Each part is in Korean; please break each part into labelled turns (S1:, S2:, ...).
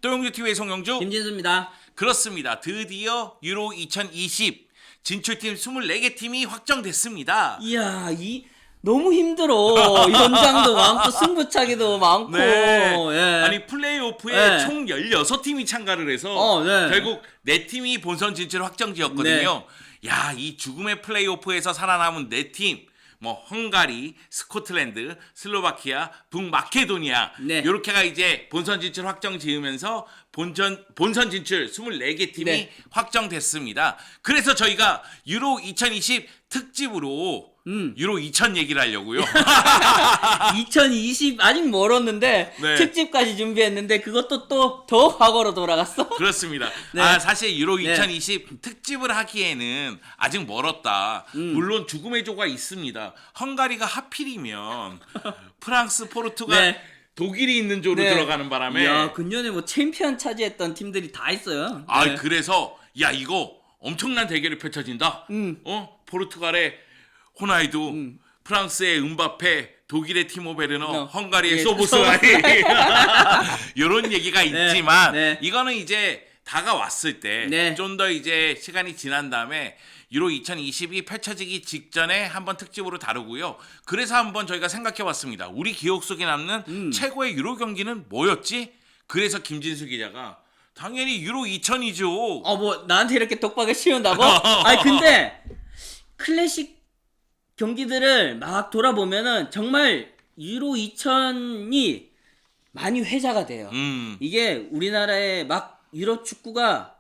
S1: 또영주TV의 송영주
S2: 김진수입니다.
S1: 그렇습니다. 드디어 유로 2020 진출팀 24개 팀이 확정됐습니다.
S2: 이야, 너무 힘들어. 연장도 많고 승부차기도 많고.
S1: 네.
S2: 예.
S1: 아니 플레이오프에
S2: 네.
S1: 총 16팀이 참가를 해서
S2: 네.
S1: 결국 4팀이 본선 진출 확정지었거든요. 야, 이 죽음의 플레이오프에서 살아남은 4팀 뭐 헝가리, 스코틀랜드, 슬로바키아, 북마케도니아
S2: 네.
S1: 요렇게가 이제 본선 진출 확정 지으면서 본선 진출 24개 팀이
S2: 네.
S1: 확정됐습니다. 그래서 저희가 유로 2020 특집으로 유로 2000 얘기를 하려고요.
S2: 2020 아직 멀었는데
S1: 네.
S2: 특집까지 준비했는데 그것도 또 더 과거로 돌아갔어.
S1: 그렇습니다.
S2: 네.
S1: 사실 유로
S2: 네.
S1: 2020 특집을 하기에는 아직 멀었다. 물론 죽음의 조가 있습니다. 헝가리가 하필이면 프랑스, 포르투갈,
S2: 네.
S1: 독일이 있는 조로
S2: 네.
S1: 들어가는 바람에
S2: 야, 근년에 뭐 챔피언 차지했던 팀들이 다 있어요. 네.
S1: 그래서 야 이거 엄청난 대결이 펼쳐진다. 포르투갈의 호나이두, 프랑스의 음바페, 독일의 티모 베르너, 헝가리의
S2: 예,
S1: 소보스라이 이런 얘기가 있지만
S2: 네.
S1: 이거는 이제 다가왔을 때 좀
S2: 네.
S1: 더 이제 시간이 지난 다음에 유로 2020이 펼쳐지기 직전에 한번 특집으로 다루고요. 그래서 한번 저희가 생각해봤습니다. 우리 기억 속에 남는 최고의 유로 경기는 뭐였지? 그래서 김진수 기자가 당연히 유로 2000이죠.
S2: 뭐 나한테 이렇게 독박을 씌운다고? 아니 근데 클래식 경기들을 막 돌아보면은 정말 유로 2000이 많이 회자가 돼요. 이게 우리나라에 막 유럽 축구가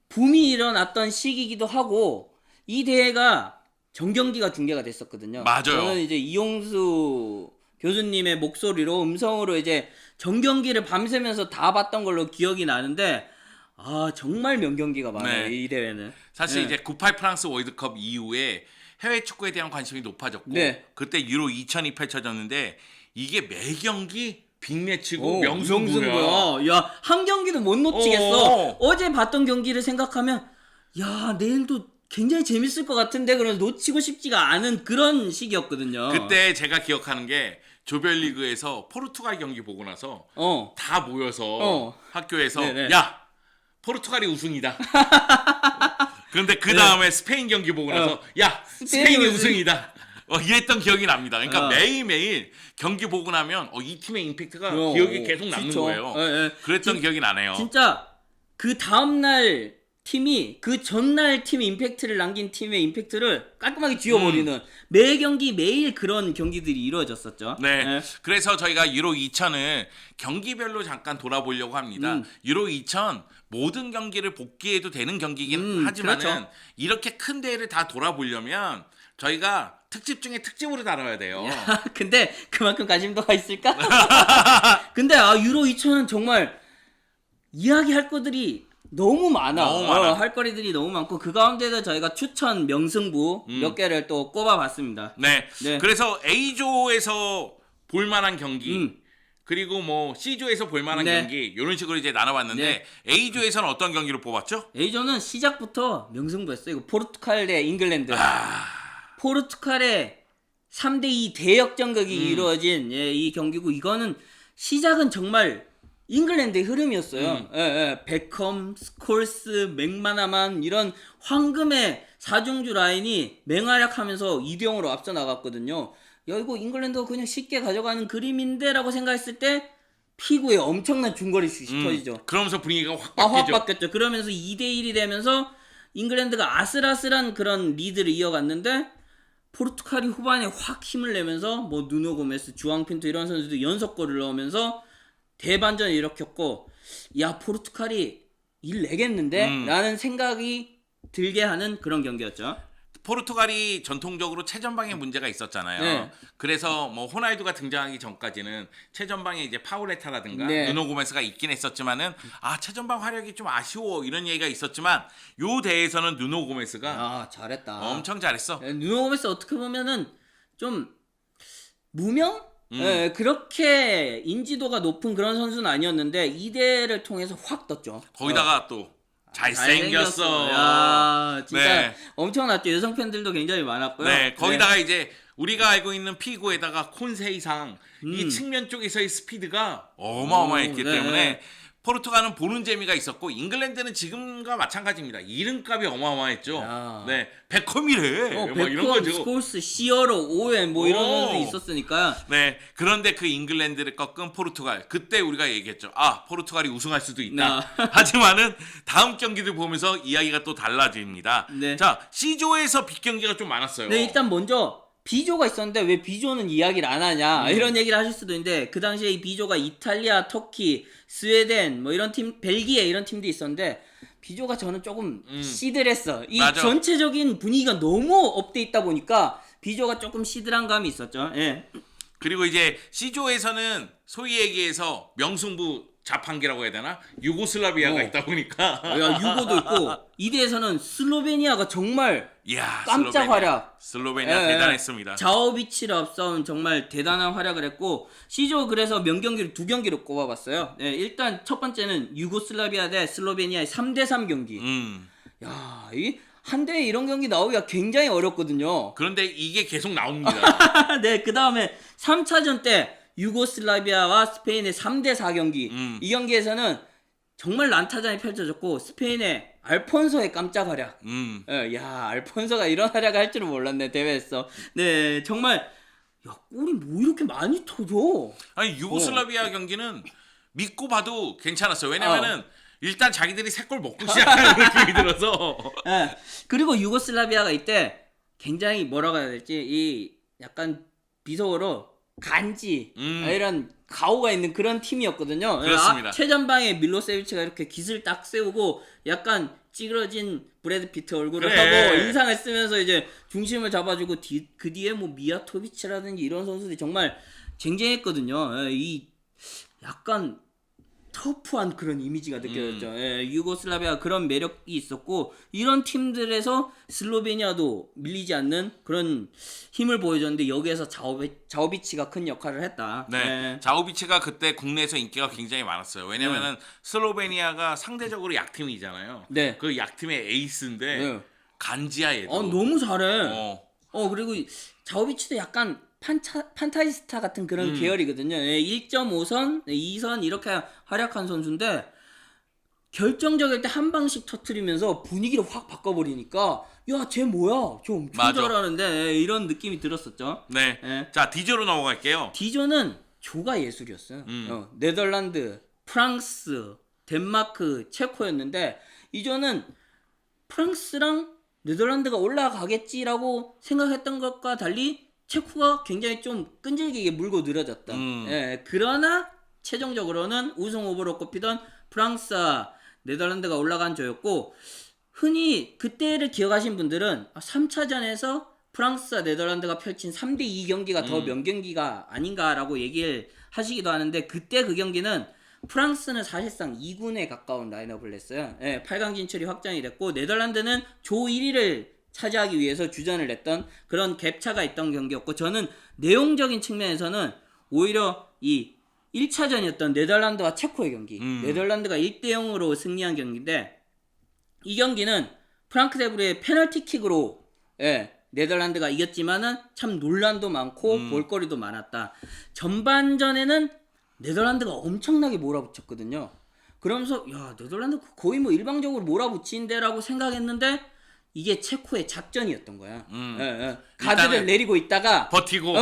S2: 붐이 일어났던 시기이기도 하고 이 대회가 정경기가 중계가 됐었거든요.
S1: 맞아요.
S2: 저는 이제 이용수 교수님의 목소리로 음성으로 이제 정경기를 밤새면서 다 봤던 걸로 기억이 나는데 정말 명경기가 많아요. 이 대회는.
S1: 사실 이제 98 프랑스 월드컵 이후에 해외 축구에 대한 관심이 높아졌고 그때 유로 2000이 펼쳐졌는데 이게 매 경기 빅매치고 명승부야.
S2: 야, 한 경기도 못 놓치겠어. 어제 봤던 경기를 생각하면 야, 내일도 굉장히 재밌을 것 같은데 그래서 놓치고 싶지가 않은 그런 시기였거든요.
S1: 그때 제가 기억하는 게 조별리그에서 포르투갈 경기 보고 나서 다 모여서 학교에서 야, 포르투갈이 우승이다. 그런데 그 다음에 스페인 경기 보고 나서 야, 스페인이 우승이다. 이랬던 기억이 납니다. 그러니까 매일매일 경기 보고 나면 이 팀의 임팩트가 기억이 계속 남는 거예요. 그랬던 기억이 나네요.
S2: 진짜 그 다음날 팀이 그 전날 팀의 임팩트를 남긴 팀의 임팩트를 깔끔하게 지워버리는 매 경기 매일 그런 경기들이 이루어졌었죠.
S1: 네. 그래서 저희가 유로 2000을 경기별로 잠깐 돌아보려고 합니다. 유로 2000 모든 경기를 복귀해도 되는 경기긴 하지만은
S2: 그렇죠.
S1: 이렇게 큰 대회를 다 돌아보려면 저희가 특집 중에 특집으로 다뤄야 돼요.
S2: 근데 그만큼 관심도가 있을까? 근데 유로 2000은 정말 이야기할 것들이 너무 많아. 할 거리들이 너무 많고 그 가운데서 저희가 추천 명승부 몇 개를 또 꼽아봤습니다.
S1: 네. 그래서 A조에서 볼만한 경기 그리고 뭐 C조에서 볼만한 경기 이런 식으로 이제 나눠봤는데 A조에서는 어떤 경기를 뽑았죠?
S2: A조는 시작부터 명승부였어요. 이거 포르투갈 대 잉글랜드. 포르투갈의 3대2 대역전극이 이루어진 이 경기고 이거는 시작은 정말 잉글랜드의 흐름이었어요. 베컴, 스콜스, 맥마나만 이런 황금의 사중주 라인이 맹활약하면서 2대0으로 앞서 나갔거든요. 야, 이거 잉글랜드가 그냥 쉽게 가져가는 그림인데 라고 생각했을 때 피구에 엄청난 중거리 슛이 터지죠.
S1: 그러면서 분위기가 확
S2: 확
S1: 바뀌죠.
S2: 바뀌었죠. 그러면서 2대1이 되면서 잉글랜드가 아슬아슬한 그런 리드를 이어갔는데 포르투갈이 후반에 확 힘을 내면서 뭐 누노 고메스, 주앙 핀토 이런 선수들 연속골을 넣으면서 대반전을 일으켰고 야, 포르투갈이 일 내겠는데? 라는 생각이 들게 하는 그런 경기였죠.
S1: 포르투갈이 전통적으로 최전방에 문제가 있었잖아요. 그래서 뭐 호날두가 등장하기 전까지는 최전방에 이제 파울레타라든가 누노 고메스가 있긴 했었지만은 최전방 활약이 좀 아쉬워 이런 얘기가 있었지만 요 대회에서는 누노 고메스가
S2: 잘했다.
S1: 엄청 잘했어.
S2: 누노 고메스 어떻게 보면은 좀 무명? 그렇게 인지도가 높은 그런 선수는 아니었는데 이 대회를 통해서 확 떴죠.
S1: 거기다가 또 잘생겼어.
S2: 야, 진짜 엄청났죠. 여성 팬들도 굉장히 많았고요.
S1: 거기다가 이제 우리가 알고 있는 피구에다가 콘세이상 이 측면 쪽에서의 스피드가 어마어마했기 때문에 포르투갈은 보는 재미가 있었고 잉글랜드는 지금과 마찬가지입니다. 이름값이 어마어마했죠.
S2: 야.
S1: 네, 베컴이래. 뭐 이런
S2: 베컴,
S1: 거죠.
S2: 스콜스, 시어로, 오웬 뭐 이런 선수 있었으니까.
S1: 네, 그런데 그 잉글랜드를 꺾은 포르투갈. 그때 우리가 얘기했죠. 아, 포르투갈이 우승할 수도 있다. 하지만은 다음 경기들 보면서 이야기가 또 달라집니다.
S2: 네.
S1: 자, C조에서 빅경기가 좀 많았어요.
S2: 네, 일단 먼저 B조가 있었는데 왜 B조는 이야기를 안 하냐 이런 얘기를 하실 수도 있는데 그 당시에 이 B조가 이탈리아, 터키, 스웨덴 뭐 이런 팀, 벨기에 이런 팀도 있었는데 B조가 저는 조금 시들했어. 이
S1: 맞아.
S2: 전체적인 분위기가 너무 업돼 있다 보니까 B조가 조금 시들한 감이 있었죠. 예.
S1: 그리고 이제 C조에서는 소위 얘기해서 명승부 자판기라고 해야 되나? 유고슬라비아가 있다 보니까
S2: 야, 유고도 있고 2대에서는 슬로베니아가 정말
S1: 이야,
S2: 깜짝 활약.
S1: 슬로베니아 대단했습니다.
S2: 자오비치를 앞서온 정말 대단한 활약을 했고 C조 그래서 명경기를 2경기로 꼽아봤어요. 네, 일단 첫 번째는 유고슬라비아 대 슬로베니아의 3대3 경기. 야, 이 한대에 이런 경기 나오기가 굉장히 어렵거든요.
S1: 그런데 이게 계속 나옵니다.
S2: 네, 그 다음에 3차전 때 유고슬라비아와 스페인의 3대4 경기. 이 경기에서는 정말 난타전이 펼쳐졌고 스페인의 알폰소의 깜짝 활약. 야, 알폰소가 이런 활약을 할 줄은 몰랐네, 대회에서. 네, 정말 야, 골이 뭐 이렇게 많이 터져?
S1: 아니, 유고슬라비아 경기는 믿고 봐도 괜찮았어요. 왜냐면은 일단 자기들이 3골 먹고 시작하는 느낌이 들어서.
S2: 네, 그리고 유고슬라비아가 이때 굉장히 뭐라고 해야 될지 이 약간 비속어로 간지 이런 가오가 있는 그런 팀이었거든요.
S1: 그렇습니다.
S2: 최전방에 밀로세비치가 이렇게 깃을 딱 세우고 약간 찌그러진 브래드 피트 얼굴을
S1: 그래.
S2: 하고 인상을 쓰면서 이제 중심을 잡아주고 그 뒤에 뭐 미야토비치라든지 이런 선수들이 정말 쟁쟁했거든요. 이 약간 터프한 그런 이미지가 느껴졌죠. 유고슬라비아 그런 매력이 있었고 이런 팀들에서 슬로베니아도 밀리지 않는 그런 힘을 보여줬는데 여기에서 자오비치가 큰 역할을 했다.
S1: 네, 자오비치가 그때 국내에서 인기가 굉장히 많았어요. 왜냐면은 슬로베니아가 상대적으로 약팀이잖아요.
S2: 네.
S1: 그 약팀의 에이스인데 간지야 얘도.
S2: 너무 잘해. 그리고 자오비치도 약간 판타지스타 같은 그런 계열이거든요. 1.5선, 2선 이렇게 활약한 선수인데 결정적일 때 한 방씩 터트리면서 분위기를 확 바꿔버리니까 야, 쟤 뭐야? 저 엄청 잘하는데 이런 느낌이 들었었죠.
S1: 네. 자, D조로 넘어갈게요.
S2: D조는 조가 예술이었어요. 네덜란드, 프랑스, 덴마크, 체코였는데 이조는 프랑스랑 네덜란드가 올라가겠지라고 생각했던 것과 달리 체코가 굉장히 좀 끈질기게 물고 늘어졌다. 그러나 최종적으로는 우승 후보로 꼽히던 프랑스와 네덜란드가 올라간 조였고 흔히 그때를 기억하신 분들은 3차전에서 프랑스와 네덜란드가 펼친 3대2 경기가 더 명경기가 아닌가라고 얘기를 하시기도 하는데 그때 그 경기는 프랑스는 사실상 2군에 가까운 라인업을 냈어요. 8강 진출이 확정이 됐고 네덜란드는 조 1위를 차지하기 위해서 주전을 냈던 그런 갭차가 있던 경기였고 저는 내용적인 측면에서는 오히려 이 1차전이었던 네덜란드와 체코의 경기 네덜란드가 1대0으로 승리한 경기인데 이 경기는 프랑크 데브르의 페널티킥으로 네덜란드가 이겼지만은 참 논란도 많고 볼거리도 많았다. 전반전에는 네덜란드가 엄청나게 몰아붙였거든요. 그러면서 야, 네덜란드 거의 뭐 일방적으로 몰아붙인대라고 생각했는데 이게 체코의 작전이었던 거야. 가드를 내리고 있다가
S1: 버티고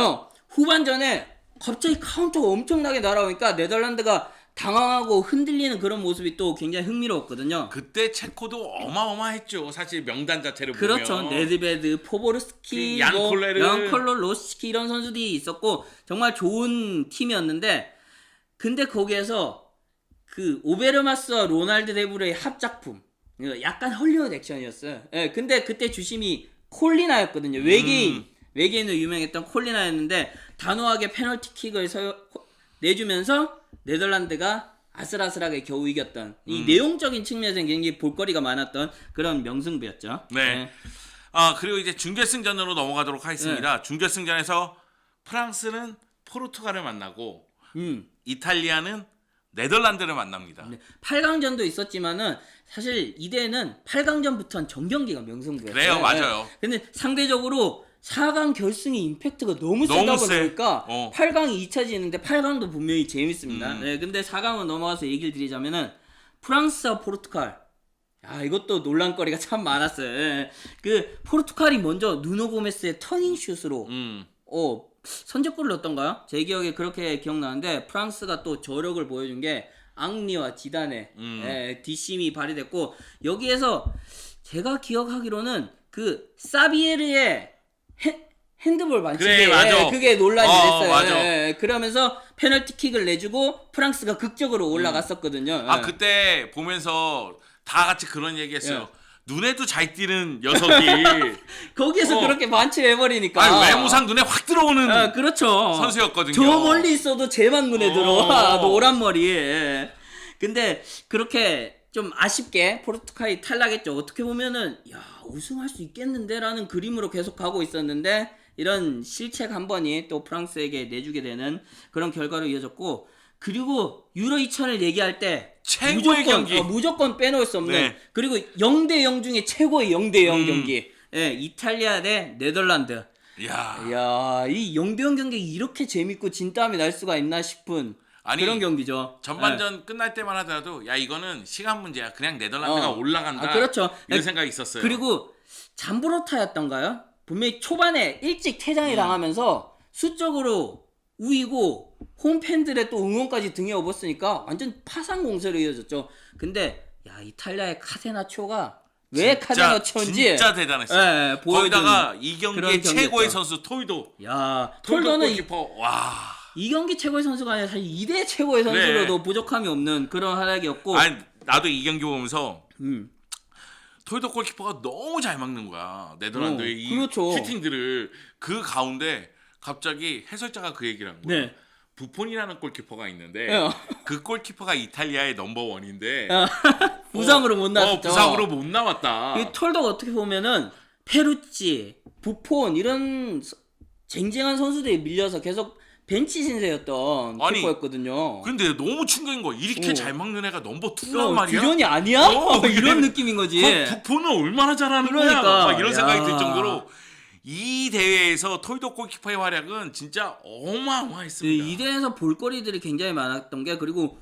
S2: 후반전에 갑자기 카운터가 엄청나게 날아오니까 네덜란드가 당황하고 흔들리는 그런 모습이 또 굉장히 흥미로웠거든요.
S1: 그때 체코도 어마어마했죠. 사실 명단 자체를
S2: 그렇죠.
S1: 보면.
S2: 네드베드, 포보르스키, 양콜로, 로스키 이런 선수들이 있었고 정말 좋은 팀이었는데 근데 거기에서 그 오베르마스와 로날드 데브르의 합작품 약간 헐리우드 액션이었어요. 근데 그때 주심이 콜리나였거든요. 외계인으로 유명했던 콜리나였는데 단호하게 페널티킥을 내주면서 네덜란드가 아슬아슬하게 겨우 이겼던 이 내용적인 측면에서는 굉장히 볼거리가 많았던 그런 명승부였죠.
S1: 네. 그리고 이제 준결승전으로 넘어가도록 하겠습니다. 준결승전에서 프랑스는 포르투갈을 만나고 이탈리아는 네덜란드를 만납니다.
S2: 8강전도 있었지만은 사실 이대는 8강전부터는 정경기가 명승부였어요.
S1: 그래요, 맞아요.
S2: 근데 상대적으로 4강 결승의 임팩트가 너무 세다 보니까 8강이 2차지는데 8강도 분명히 재밌습니다. 네, 근데 4강은 넘어가서 얘기를 드리자면은 프랑스와 포르투갈. 야, 이것도 논란거리가 참 많았어요. 예. 그 포르투갈이 먼저 누노 고메스의 터닝 슛으로 선제골을 넣었던가요? 제 기억에 그렇게 기억나는데 프랑스가 또 저력을 보여준 게 앙리와 지단의 뒷심이 발휘됐고 여기에서 제가 기억하기로는 그 사비에르의 핸드볼 반칙에
S1: 그래,
S2: 그게 논란이 됐어요.
S1: 맞아.
S2: 그러면서 페널티킥을 내주고 프랑스가 극적으로 올라갔었거든요.
S1: 그때 보면서 다 같이 그런 얘기했어요. 눈에도 잘 띄는 녀석이
S2: 거기에서 그렇게 반칙해버리니까
S1: 외모상 눈에 확 들어오는
S2: 그렇죠.
S1: 선수였거든요.
S2: 저 멀리 있어도 쟤만 눈에 들어와. 노란 머리에. 근데 그렇게 좀 아쉽게 포르투갈이 탈락했죠. 어떻게 보면은 야 우승할 수 있겠는데라는 그림으로 계속 가고 있었는데 이런 실책 한 번이 또 프랑스에게 내주게 되는 그런 결과로 이어졌고 그리고 유로 2000을 얘기할 때
S1: 최고의 경기
S2: 무조건 빼놓을 수 없는
S1: 네.
S2: 그리고 0대0 중에 최고의 0대0 경기 이탈리아 대 네덜란드. 야, 이 0대0 경기 이렇게 재밌고 진땀이 날 수가 있나 싶은 그런 경기죠.
S1: 전반전 끝날 때만 하더라도 야 이거는 시간 문제야. 그냥 네덜란드가 올라간다.
S2: 그렇죠.
S1: 이런 생각이 있었어요.
S2: 그리고 잠브로타였던가요? 분명히 초반에 일찍 퇴장이 당하면서 수적으로 우위고 홈팬들의 또 응원까지 등에 업었으니까 완전 파상 공세로 이어졌죠. 근데 야 이탈리아의 카테나초가 왜 카테나초인지
S1: 진짜 대단했어요. 거기다가 이 경기의 최고의 선수 토이도.
S2: 야 톨도는
S1: 와.
S2: 이 경기 최고의 선수가 아니라 사실 2대 최고의 선수로도 부족함이 없는 그런 활약이었고.
S1: 아니 나도 이 경기 보면서 토이도 골키퍼가 너무 잘 막는 거야. 네덜란드의 이 슈팅들을 그 가운데 갑자기 해설자가 그 얘기를 한 거야. 부폰이라는 골키퍼가 있는데 그 골키퍼가 이탈리아의 넘버원인데
S2: 부상으로 못 나왔죠.
S1: 부상으로 못 나왔다.
S2: 이 톨도가 어떻게 보면은 페루치, 부폰 이런 쟁쟁한 선수들이 밀려서 계속 벤치 신세였던 키퍼였거든요.
S1: 근데 너무 충격인 거야. 이렇게 잘 막는 애가 넘버 2란 말이야?
S2: 듀런이 아니야? 이런 느낌인 거지.
S1: 부폰은 얼마나 잘하는 거야? 막 이런 생각이 들 정도로 이 대회에서 토이도 골키퍼의 활약은 진짜 어마어마했습니다.
S2: 이 대회에서 볼거리들이 굉장히 많았던 게 그리고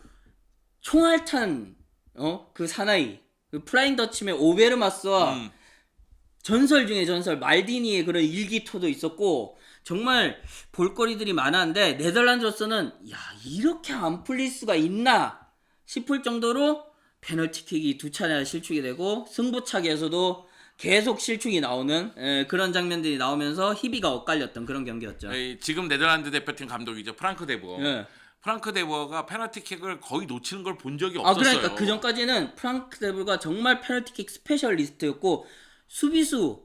S2: 총알탄 그 사나이 그 플라잉 더치맨 오베르마스와 전설 중에 전설 말디니의 그런 일기토도 있었고 정말 볼거리들이 많았는데 네덜란드로서는 야 이렇게 안 풀릴 수가 있나 싶을 정도로 페널티킥이 2차례나 실축이 되고 승부차기에서도 계속 실축이 나오는 그런 장면들이 나오면서 희비가 엇갈렸던 그런 경기였죠.
S1: 지금 네덜란드 대표팀 감독이죠. 프랑크 데보어. 프랑크 데보어가 페널티킥을 거의 놓치는 걸 본 적이 없었어요.
S2: 그러니까 그 전까지는 프랑크 데보어가 정말 페널티킥 스페셜리스트였고 수비수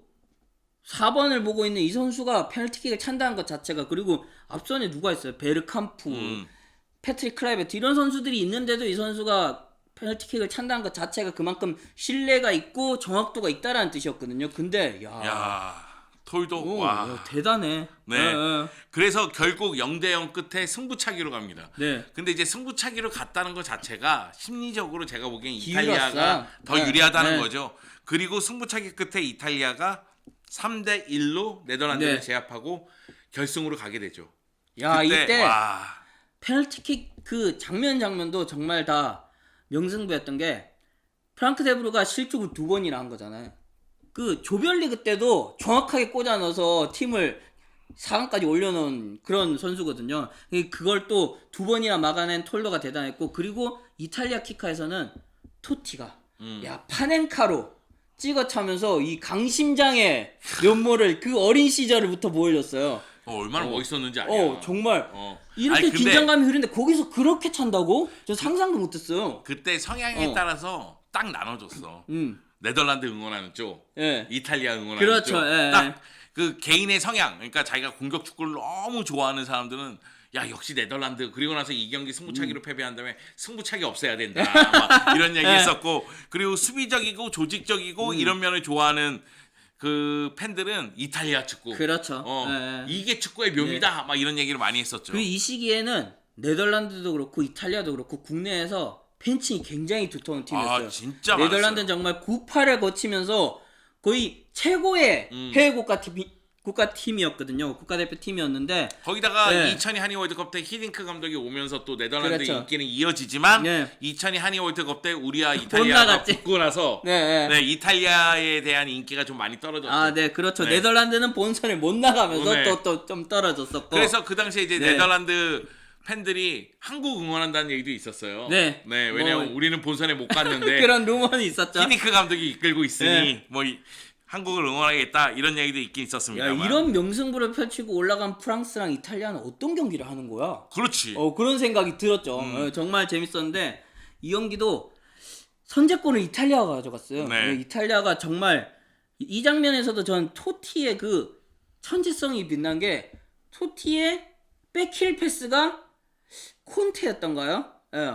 S2: 4번을 보고 있는 이 선수가 페널티킥을 찬다는 것 자체가 그리고 앞선에 누가 있어요? 베르캄프, 패트릭 클라이베트 이런 선수들이 있는데도 이 선수가 페널티킥을 찬다는 것 자체가 그만큼 신뢰가 있고 정확도가 있다라는 뜻이었거든요. 근데
S1: 토이도 와
S2: 대단해.
S1: 그래서 결국 0대0 끝에 승부차기로 갑니다. 근데 이제 승부차기로 갔다는 것 자체가 심리적으로 제가 보기엔 이탈리아가 더 유리하다는 거죠. 그리고 승부차기 끝에 이탈리아가 3대1로 네덜란드를 제압하고 결승으로 가게 되죠.
S2: 이때 페널티킥 그 장면도 정말 다 명승부였던 게 프랑크 데브루가 실축을 2번이나 한 거잖아요. 그 조별리그 때도 정확하게 꽂아 넣어서 팀을 4강까지 올려놓은 그런 선수거든요. 그걸 또 2번이나 막아낸 톨도가 대단했고 그리고 이탈리아 키카에서는 토티가 파넨카로 찍어차면서 이 강심장의 면모를 그 어린 시절부터 보여줬어요.
S1: 얼마나 멋있었는지 알아요.
S2: 정말 이렇게 긴장감이 흐르는데 거기서 그렇게 찬다고? 저 상상도 못했어요.
S1: 그때 성향에 따라서 딱 나눠줬어. 네덜란드 응원하는 쪽, 이탈리아 응원하는 쪽. 딱 그 개인의 성향. 그러니까 자기가 공격 축구를 너무 좋아하는 사람들은 야 역시 네덜란드 그리고 나서 이 경기 승부차기로 패배한 다음에 승부차기 없애야 된다 막 이런 얘기 했었고 그리고 수비적이고 조직적이고 이런 면을 좋아하는 그 팬들은 이탈리아 축구
S2: 그렇죠.
S1: 이게 축구의 묘미다 막 이런 얘기를 많이 했었죠.
S2: 그리고 이 시기에는 네덜란드도 그렇고 이탈리아도 그렇고 국내에서 팬층이 굉장히 두터운 팀이었어요.
S1: 진짜
S2: 네덜란드는
S1: 많았어요.
S2: 정말 98을 거치면서 거의 최고의 해외 국가팀이 국가팀이었거든요. 국가대표팀이었는데
S1: 거기다가
S2: 네.
S1: 2002 한일 월드컵 때 히딩크 감독이 오면서 또 네덜란드
S2: 그렇죠.
S1: 인기는 이어지지만
S2: 네.
S1: 2002 한일 월드컵 때 우리와 이탈리아가 붙고 나서
S2: 네.
S1: 네, 이탈리아에 대한 인기가 좀 많이 떨어졌죠.
S2: 아, 네, 그렇죠.
S1: 네.
S2: 네덜란드는 본선을 못 나가면서
S1: 네.
S2: 또 좀 떨어졌었고.
S1: 그래서 그 당시에 이제
S2: 네.
S1: 네덜란드 팬들이 한국 응원한다는 얘기도 있었어요.
S2: 네.
S1: 왜냐면
S2: 뭐,
S1: 우리는 본선에 못 갔는데
S2: 그런 루머는 있었죠.
S1: 히딩크 감독이 이끌고 있으니
S2: 네.
S1: 뭐 한국을 응원하겠다 이런 얘기도 있긴
S2: 야,
S1: 있었습니다만.
S2: 이런 명승부를 펼치고 올라간 프랑스랑 이탈리아는 어떤 경기를 하는 거야?
S1: 그렇지.
S2: 그런 생각이 들었죠. 정말 재밌었는데 이 경기도 선제골을 이탈리아가 가져갔어요.
S1: 네.
S2: 이탈리아가 정말 이 장면에서도 전 토티의 그 천재성이 빛난 게 토티의 백힐 패스가 콘테였던가요? 예.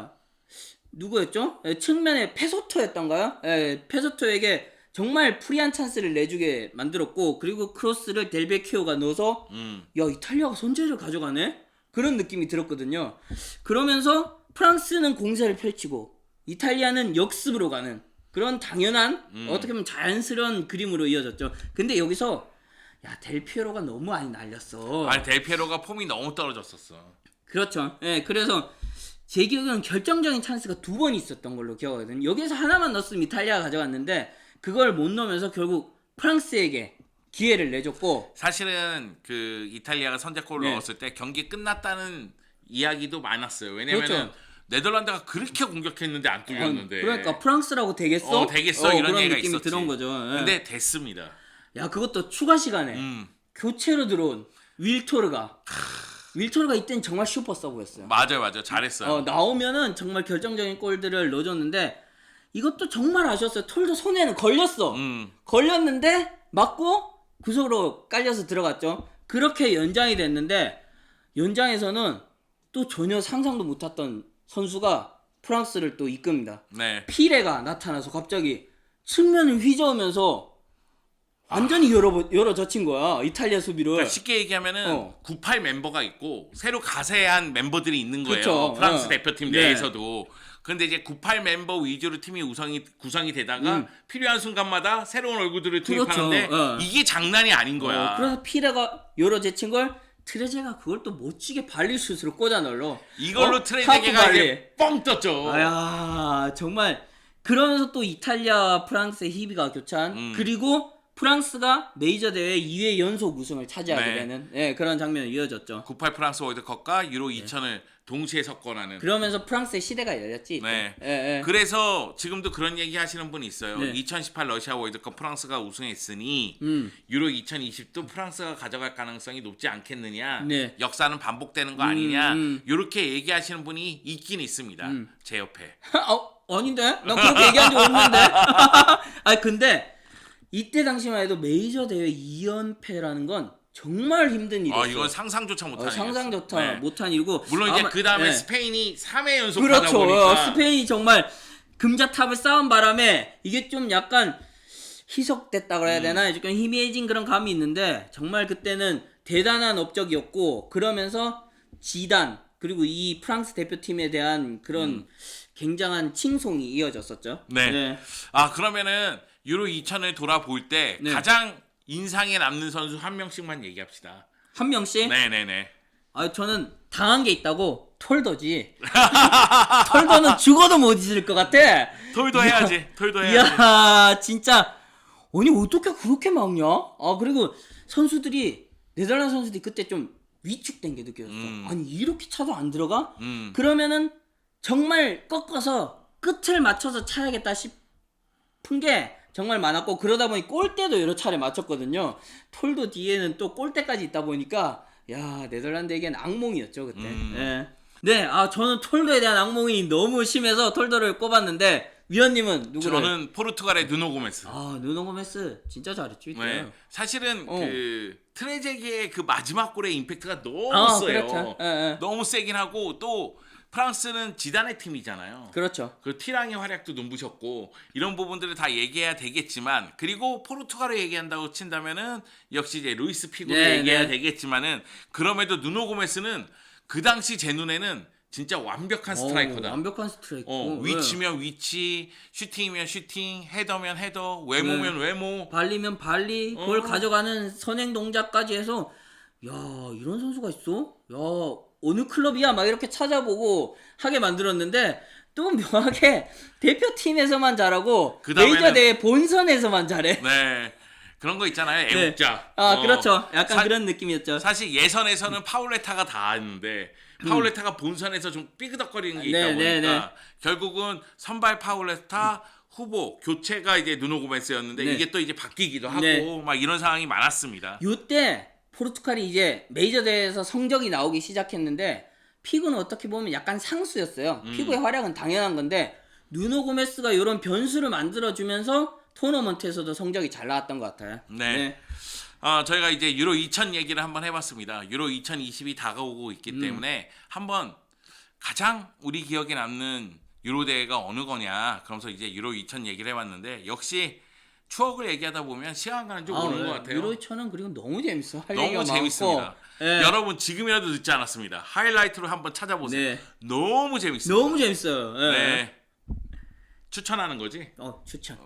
S2: 누구였죠? 측면에 페소토였던가요? 페소토에게 정말 프리한 찬스를 내주게 만들었고 그리고 크로스를 델베키오가 넣어서 야 이탈리아가 선제를 가져가네? 그런 느낌이 들었거든요. 그러면서 프랑스는 공세를 펼치고 이탈리아는 역습으로 가는 그런 당연한 어떻게 보면 자연스러운 그림으로 이어졌죠. 근데 여기서 야 델피에로가 너무 많이 날렸어.
S1: 아니 델피에로가 폼이 너무 떨어졌었어.
S2: 그렇죠. 그래서 제 기억에는 결정적인 찬스가 2번 있었던 걸로 기억하거든요. 여기서 하나만 넣었으면 이탈리아가 가져갔는데 그걸 못 넣으면서 결국 프랑스에게 기회를 내줬고
S1: 사실은 그 이탈리아가 선제골을 넣었을 때 경기 끝났다는 이야기도 많았어요. 왜냐면은
S2: 그렇죠.
S1: 네덜란드가 그렇게 공격했는데 안 뚫렸는데.
S2: 그러니까 프랑스라고 되겠어?
S1: 되겠어 이런
S2: 그런
S1: 얘기가
S2: 느낌이
S1: 있었지.
S2: 들은 거죠.
S1: 근데 됐습니다.
S2: 야 그것도 추가 시간에 교체로 들어온 윌토르가 이때는 정말 슈퍼 서브였어요.
S1: 맞아요. 잘했어요.
S2: 나오면은 정말 결정적인 골들을 넣어줬는데 이것도 정말 아쉬웠어요. 톨도 손에는 걸렸어. 걸렸는데 맞고 구석으로 깔려서 들어갔죠. 그렇게 연장이 됐는데 연장에서는 또 전혀 상상도 못했던 선수가 프랑스를 또 이끕니다.
S1: 네.
S2: 피레가 나타나서 갑자기 측면을 휘저으면서 완전히 열어젖힌 거야 이탈리아 수비를.
S1: 그러니까 쉽게 얘기하면은 98 멤버가 있고 새로 가세한 멤버들이 있는 거예요.
S2: 그쵸.
S1: 프랑스 대표팀
S2: 네.
S1: 내에서도. 근데 이제 98 멤버 위주로 팀이 구성이 되다가 필요한 순간마다 새로운 얼굴들을 투입하는데
S2: 그렇죠.
S1: 이게 장난이 아닌 거야.
S2: 그래서 피레가 열어젖힌 걸 트레제가 그걸 또 멋지게 발리슛으로 꽂아 넣어.
S1: 이걸로 트레제게가 이제 뻥 떴죠.
S2: 아야 정말. 그러면서 또 이탈리아와 프랑스의 희비가 교찬. 그리고 프랑스가 메이저 대회 2회 연속 우승을 차지하게 되는 그런 장면이 이어졌죠.
S1: 98 프랑스 월드컵과 유로 2000을 동시에 석권하는.
S2: 그러면서 프랑스의 시대가 열렸지.
S1: 네. 그래서 지금도 그런 얘기 하시는 분이 있어요. 2018 러시아 월드컵 프랑스가 우승했으니 유로 2020도 프랑스가 가져갈 가능성이 높지 않겠느냐. 역사는 반복되는 거 아니냐. 이렇게 얘기하시는 분이 있긴 있습니다. 제 옆에.
S2: 아닌데? 난 그렇게 얘기한 적 없는데. 근데 이때 당시만 해도 메이저 대회 2연패라는 건 정말 힘든 일이었어요.
S1: 이건 상상조차 못한 일이었어요.
S2: 상상조차 못한 일이고
S1: 물론 이제 그 다음에 스페인이 3회 연속
S2: 그렇죠.
S1: 하다 보니까
S2: 스페인이 정말 금자탑을 쌓은 바람에 이게 좀 약간 희석됐다 그래야 되나? 조금 희미해진 그런 감이 있는데 정말 그때는 대단한 업적이었고 그러면서 지단 그리고 이 프랑스 대표팀에 대한 그런 굉장한 칭송이 이어졌었죠.
S1: 네. 그러면은 유로 2000을 돌아볼 때 가장 인상에 남는 선수 한 명씩만 얘기합시다.
S2: 한 명씩?
S1: 네네네.
S2: 저는 당한 게 있다고. 톨더지. 톨더는 죽어도 못 잊을 것 같아.
S1: 톨도 해야지.
S2: 이야 진짜 아니 어떻게 그렇게 막냐? 그리고 선수들이 네덜란드 선수들이 그때 좀 위축된 게 느껴졌어. 아니 이렇게 차도 안 들어가? 그러면은 정말 꺾어서 끝을 맞춰서 차야겠다 싶은 게 정말 많았고 그러다 보니 골대도 여러 차례 맞췄거든요. 톨도 뒤에는 또 골대까지 있다 보니까 야 네덜란드에겐 악몽이었죠 그때. 저는 톨도에 대한 악몽이 너무 심해서 톨도를 꼽았는데 위원님은 누구를?
S1: 저는 포르투갈의 누노 고메스.
S2: 누노 고메스 진짜 잘했죠.
S1: 네. 사실은 그 트레제기의 그 마지막 골의 임팩트가 너무 세요.
S2: 그렇죠.
S1: 너무 세긴 하고 또 프랑스는 지단의 팀이잖아요.
S2: 그렇죠.
S1: 그 티랑의 활약도 눈부셨고 이런 부분들을 다 얘기해야 되겠지만 그리고 포르투갈을 얘기한다고 친다면은 역시 이제 루이스 피고를 얘기해야 되겠지만은 그럼에도 누노 고메스는 그 당시 제 눈에는 진짜 완벽한 스트라이커다.
S2: 완벽한 스트라이커.
S1: 위치면 위치, 슈팅이면 슈팅, 헤더면 헤더, 외모면 외모.
S2: 발리면 발리, 그걸 가져가는 선행 동작까지 해서 야, 이런 선수가 있어? 야, 어느 클럽이야? 막 이렇게 찾아보고 하게 만들었는데 또 묘하게 대표팀에서만 잘하고 메이저 대회 본선에서만 잘해.
S1: 네. 그런 거 있잖아요. 애국자.
S2: 그렇죠. 약간 그런 느낌이었죠.
S1: 사실 예선에서는 파울레타가 다 했는데 파울레타가 본선에서 좀 삐그덕거리는 게 있다 보니까 결국은 선발 파울레타 후보 교체가 이제 누노 고메스였는데 이게 또 이제 바뀌기도 하고 막 이런 상황이 많았습니다.
S2: 이때 포르투갈이 이제 메이저 대회에서 성적이 나오기 시작했는데 피구는 어떻게 보면 약간 상수였어요. 피구의 활약은 당연한 건데 누노 고메스가 이런 변수를 만들어주면서 토너먼트에서도 성적이 잘 나왔던 것 같아요.
S1: 네. 저희가 이제 유로 2000 얘기를 한번 해봤습니다. 유로 2020이 다가오고 있기 때문에 한번 가장 우리 기억에 남는 유로 대회가 어느 거냐. 그러면서 이제 유로 2000 얘기를 해봤는데 역시 추억을 얘기하다 보면 시간 가는 줄 모르는 것 같아요.
S2: 유로 2000은 그리고 너무 재밌어. 할
S1: 너무 재밌습니다. 여러분 지금이라도 늦지 않았습니다. 하이라이트로 한번 찾아보세요. 너무 재밌어요.
S2: 너무 재밌어요.
S1: 추천하는 거지?
S2: 추천.